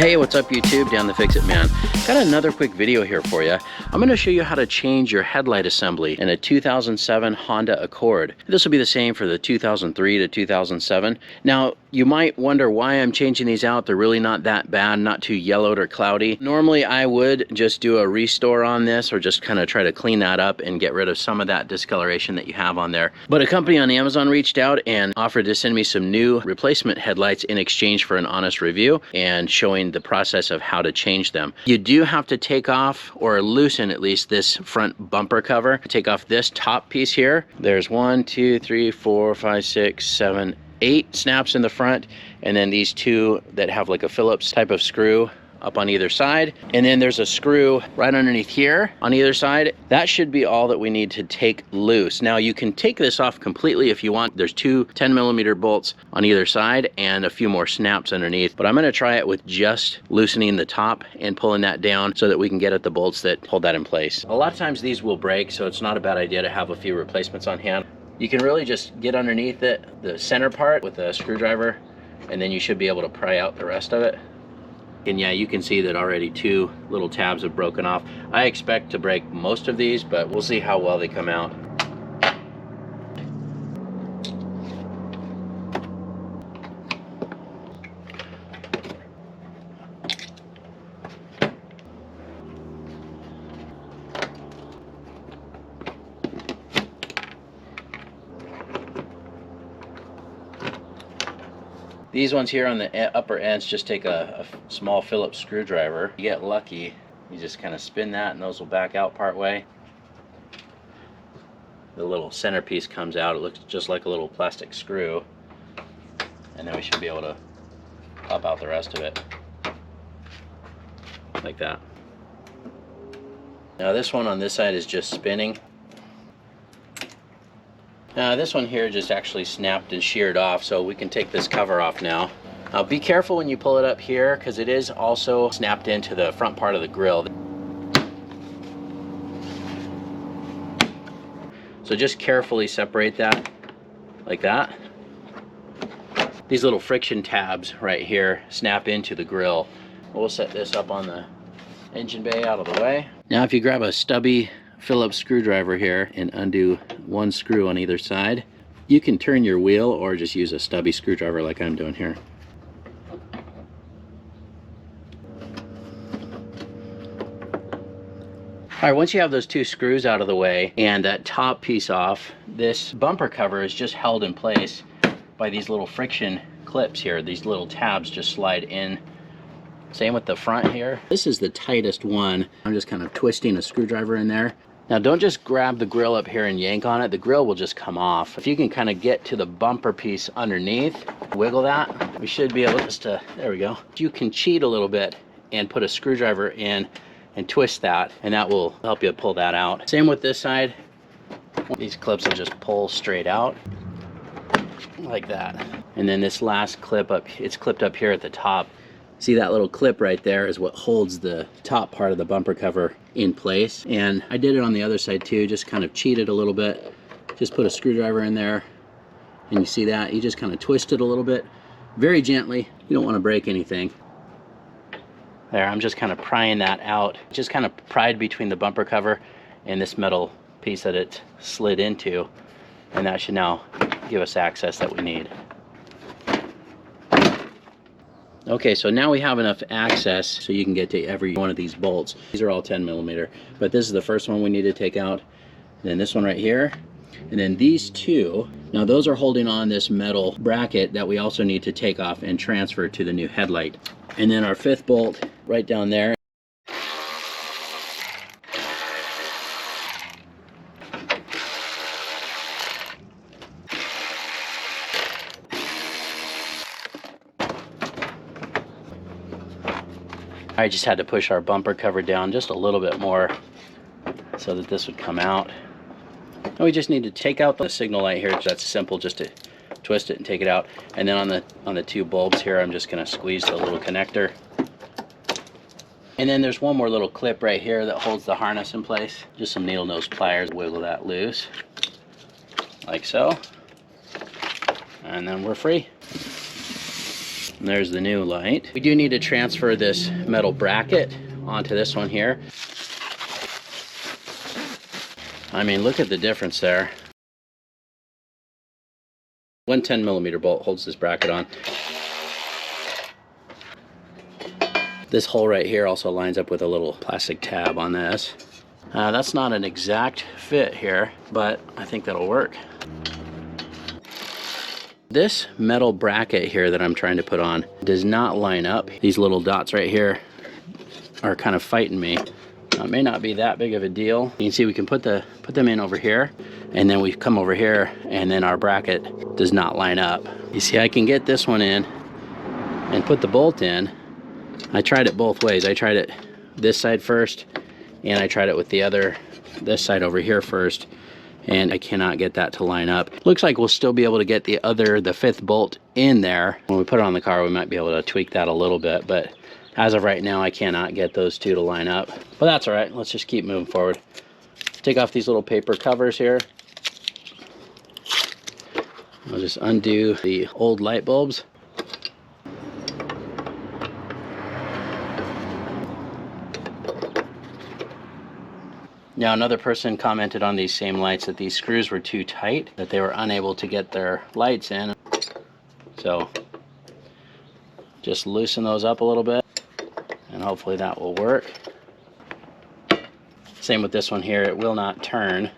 Hey, what's up YouTube? Dan the Fix-It Man. Got another quick video here for you. I'm going to show you how to change your headlight assembly in a 2007 Honda Accord. This will be the same for the 2003 to 2007. Now, you might wonder why I'm changing these out. They're really not that bad, not too yellowed or cloudy. Normally, I would just do a restore on this or just kind of try to clean that up and get rid of some of that discoloration that you have on there. But a company on Amazon reached out and offered to send me some new replacement headlights in exchange for an honest review and showing the process of how to change them. You do have to take off or loosen at least this front bumper cover. Take off this top piece here. There's 1, 2, 3, 4, 5, 6, 7, 8 snaps in the front, and then these two that have like a Phillips type of screw up on either side, and then there's a screw right underneath here on either side. That should be all that we need to take loose. Now you can take this off completely if you want. There's two 10mm bolts on either side and a few more snaps underneath, but I'm going to try it with just loosening the top and pulling that down so that we can get at the bolts that hold that in place. A lot of times these will break, so it's not a bad idea to have a few replacements on hand. You can really just get underneath it, the center part with a screwdriver, and then you should be able to pry out the rest of it. And yeah, you can see that already two little tabs have broken off. I expect to break most of these, but we'll see how well they come out. These ones here on the upper ends just take a small Phillips screwdriver. You get lucky, you just kind of spin that and those will back out part way. The little centerpiece comes out. It looks just like a little plastic screw. And then we should be able to pop out the rest of it. Like that. Now this one on this side is just spinning. This one here just actually snapped and sheared off, so we can take this cover off now. Be careful when you pull it up here because it is also snapped into the front part of the grill. So just carefully separate that like that. These little friction tabs right here snap into the grill. We'll set this up on the engine bay out of the way. Now if you grab a stubby Phillips screwdriver here and undo one screw on either side, you can turn your wheel or just use a stubby screwdriver like I'm doing here. Alright, once you have those two screws out of the way and that top piece off, this bumper cover is just held in place by these little friction clips here. These little tabs just slide in. Same with the front here. This is the tightest one. I'm just kind of twisting a screwdriver in there. Now don't just grab the grill up here and yank on it. The grill will just come off. If you can kind of get to the bumper piece underneath, wiggle that, we should be able just to, there we go. You can cheat a little bit and put a screwdriver in and twist that, and that will help you pull that out. Same with this side. These clips will just pull straight out like that. And then this last clip up, it's clipped up here at the top. See that little clip right there is what holds the top part of the bumper cover in place. And I did it on the other side too, just kind of cheated a little bit. Just put a screwdriver in there, and you see that? You just kind of twist it a little bit, very gently. You don't want to break anything. There, I'm just kind of prying that out. Just kind of pried between the bumper cover and this metal piece that it slid into. And that should now give us access that we need. Okay, so now we have enough access so you can get to every one of these bolts. These are all 10mm, but this is the first one we need to take out. And then this one right here, and then these two. Now those are holding on this metal bracket that we also need to take off and transfer to the new headlight. And then our fifth bolt right down there. I just had to push our bumper cover down just a little bit more so that this would come out. And we just need to take out the signal light here. That's simple, just to twist it and take it out. And then on the two bulbs here, I'm just going to squeeze the little connector. And then there's one more little clip right here that holds the harness in place. Just some needle nose pliers, wiggle that loose like so. And then we're free. And there's the new light. We do need to transfer this metal bracket onto this one here. I mean, look at the difference there. One 10mm bolt holds this bracket on. This hole right here also lines up with a little plastic tab on this. That's not an exact fit here, but I think that'll work. This metal bracket here that I'm trying to put on does not line up. These little dots right here are kind of fighting me. It may not be that big of a deal. You can see we can put them in over here, and then we come over here, and then our bracket does not line up. You see, I can get this one in and put the bolt in. I tried it both ways. I tried it this side first, and I tried it with this side over here first, and I cannot get that to line up. Looks like we'll still be able to get the fifth bolt in there. When we put it on the car, we might be able to tweak that a little bit, but as of right now, I cannot get those two to line up. But that's all right, let's just keep moving forward. Take off these little paper covers here. I'll just undo the old light bulbs. Now, another person commented on these same lights that these screws were too tight, that they were unable to get their lights in. So just loosen those up a little bit, and hopefully that will work. Same with this one here, it will not turn.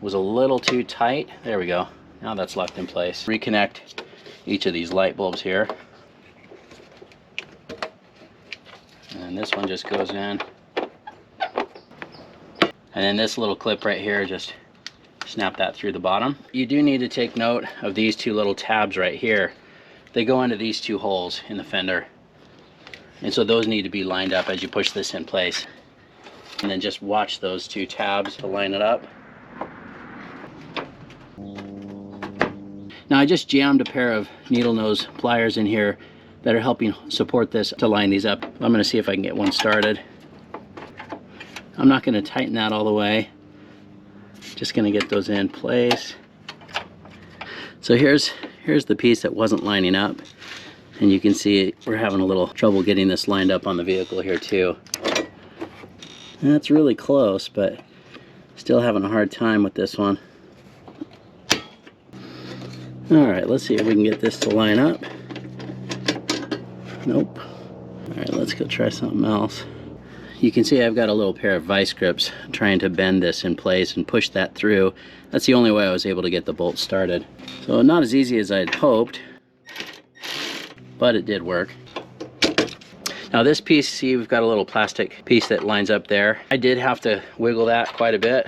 Was a little too tight. There we go. Now that's locked in place. Reconnect each of these light bulbs here. And this one just goes in. And then this little clip right here, just snap that through the bottom. You do need to take note of these two little tabs right here. They go into these two holes in the fender. And so those need to be lined up as you push this in place. And then just watch those two tabs to line it up. Now I just jammed a pair of needle nose pliers in here that are helping support this to line these up. I'm gonna see if I can get one started. I'm not gonna tighten that all the way. Just gonna get those in place. So here's the piece that wasn't lining up. And you can see we're having a little trouble getting this lined up on the vehicle here too. And that's really close, but still having a hard time with this one. All right, let's see if we can get this to line up. Nope. All right, let's go try something else. You can see I've got a little pair of vice grips trying to bend this in place and push that through. That's the only way I was able to get the bolt started. So not as easy as I'd hoped, but it did work. Now this piece, see, we've got a little plastic piece that lines up there. I did have to wiggle that quite a bit,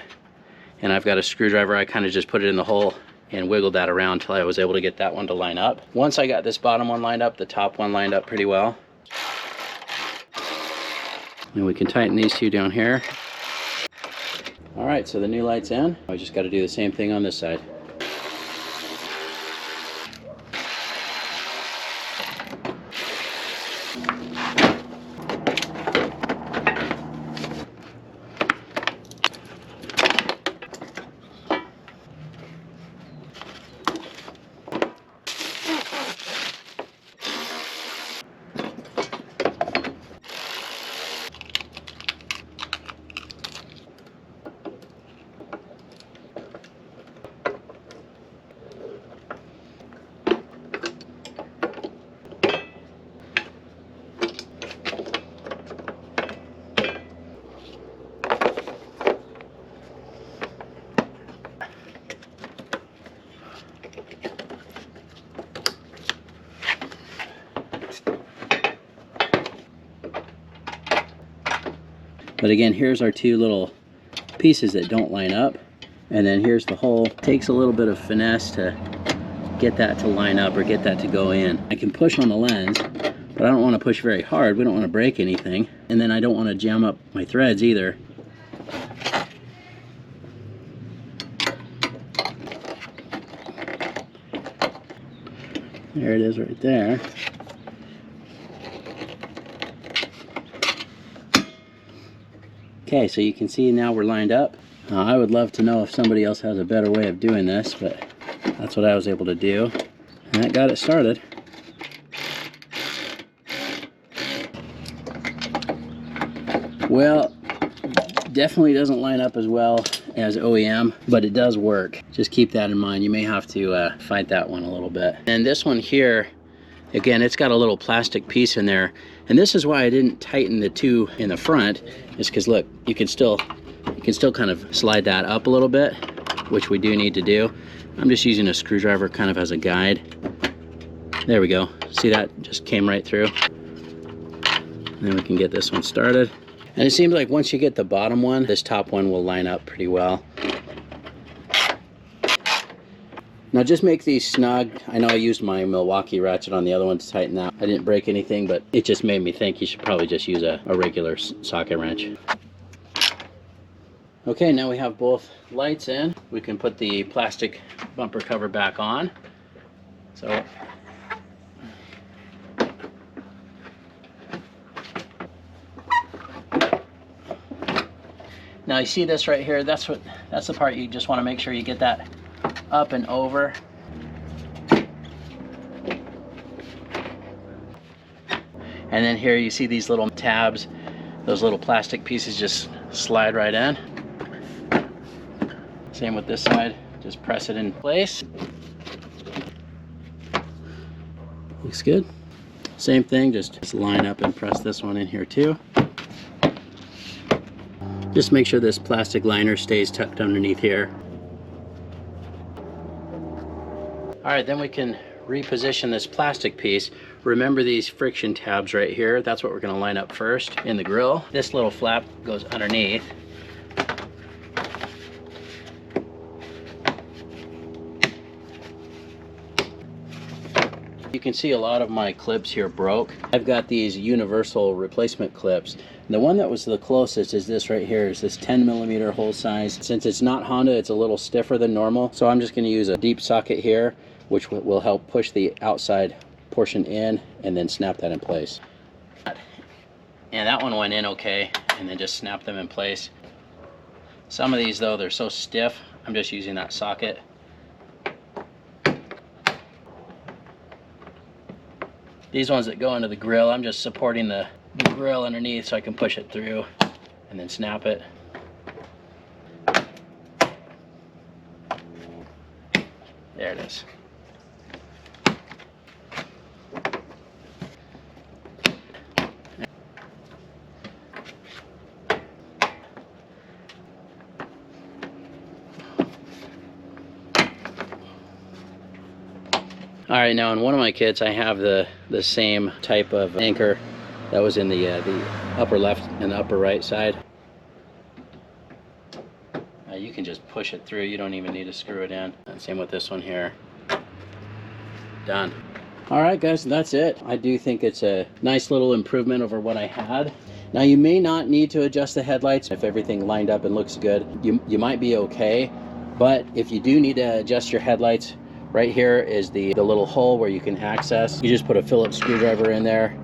and I've got a screwdriver. I kind of just put it in the hole and wiggled that around until I was able to get that one to line up. Once I got this bottom one lined up, the top one lined up pretty well. And we can tighten these two down here. All right, so the new light's in. I just got to do the same thing on this side. But again, here's our two little pieces that don't line up. And then here's the hole. It takes a little bit of finesse to get that to line up or get that to go in. I can push on the lens, but I don't want to push very hard. We don't want to break anything. And then I don't want to jam up my threads either. There it is right there. Okay, so you can see now we're lined up. I would love to know if somebody else has a better way of doing this, but That's what I was able to do, and that got it started. Well, definitely doesn't line up as well as OEM, but it does work. Just keep that in mind. You may have to fight that one a little bit. And this one here, again, it's got a little plastic piece in there, and this is why I didn't tighten the two in the front, is because look, you can still kind of slide that up a little bit, which we do need to do. I'm just using a screwdriver kind of as a guide. There we go. See, that just came right through. And then we can get this one started. And it seems like once you get the bottom one, this top one will line up pretty well. Now just make these snug. I know I used my Milwaukee ratchet on the other one to tighten that. I didn't break anything, but it just made me think you should probably just use a regular socket wrench. Okay, now we have both lights in. We can put the plastic bumper cover back on. So now you see this right here, that's the part you just want to make sure you get that up and over. And then here you see these little tabs, those little plastic pieces just slide right in. Same with this side, just press it in place. Looks good. Same thing, just line up and press this one in here too. Just make sure this plastic liner stays tucked underneath here. All right, then we can reposition this plastic piece. Remember these friction tabs right here? That's what we're gonna line up first in the grill. This little flap goes underneath. You can see a lot of my clips here broke. I've got these universal replacement clips. The one that was the closest is this right here, is this 10mm hole size. Since it's not Honda, it's a little stiffer than normal. So I'm just gonna use a deep socket here, which will help push the outside portion in and then snap that in place. And that one went in okay, and then just snap them in place. Some of these though, they're so stiff, I'm just using that socket. These ones that go into the grill, I'm just supporting the grill underneath so I can push it through and then snap it. There it is. All right, now in one of my kits, I have the same type of anchor that was in the upper left and the upper right side. You can just push it through. You don't even need to screw it in. And same with this one here. Done. All right, guys, that's it. I do think it's a nice little improvement over what I had. Now, you may not need to adjust the headlights if everything lined up and looks good. You might be okay, but if you do need to adjust your headlights, right here is the little hole where you can access. You just put a Phillips screwdriver in there.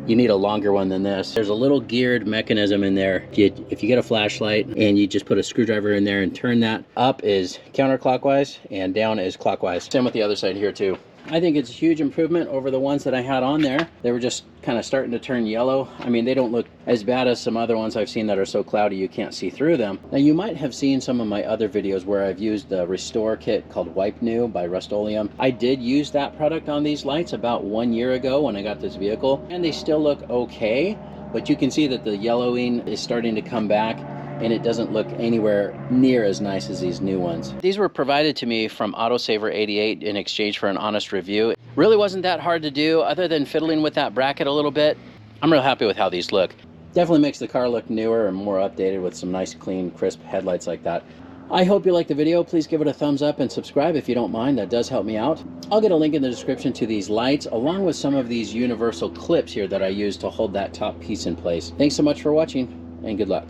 You need a longer one than this. There's a little geared mechanism in there. If you get a flashlight and you just put a screwdriver in there and turn that, up is counterclockwise and down is clockwise. Same with the other side here too. I think it's a huge improvement over the ones that I had on there. They were just kind of starting to turn yellow. I mean, they don't look as bad as some other ones I've seen that are so cloudy you can't see through them. Now, you might have seen some of my other videos where I've used the restore kit called Wipe New by Rust-Oleum. I did use that product on these lights about 1 year ago when I got this vehicle, and they still look okay, but you can see that the yellowing is starting to come back, and it doesn't look anywhere near as nice as these new ones. These were provided to me from Autosaver 88 in exchange for an honest review. It really wasn't that hard to do other than fiddling with that bracket a little bit. I'm real happy with how these look. Definitely makes the car look newer and more updated with some nice, clean, crisp headlights like that. I hope you liked the video. Please give it a thumbs up and subscribe if you don't mind. That does help me out. I'll get a link in the description to these lights along with some of these universal clips here that I use to hold that top piece in place. Thanks so much for watching and good luck.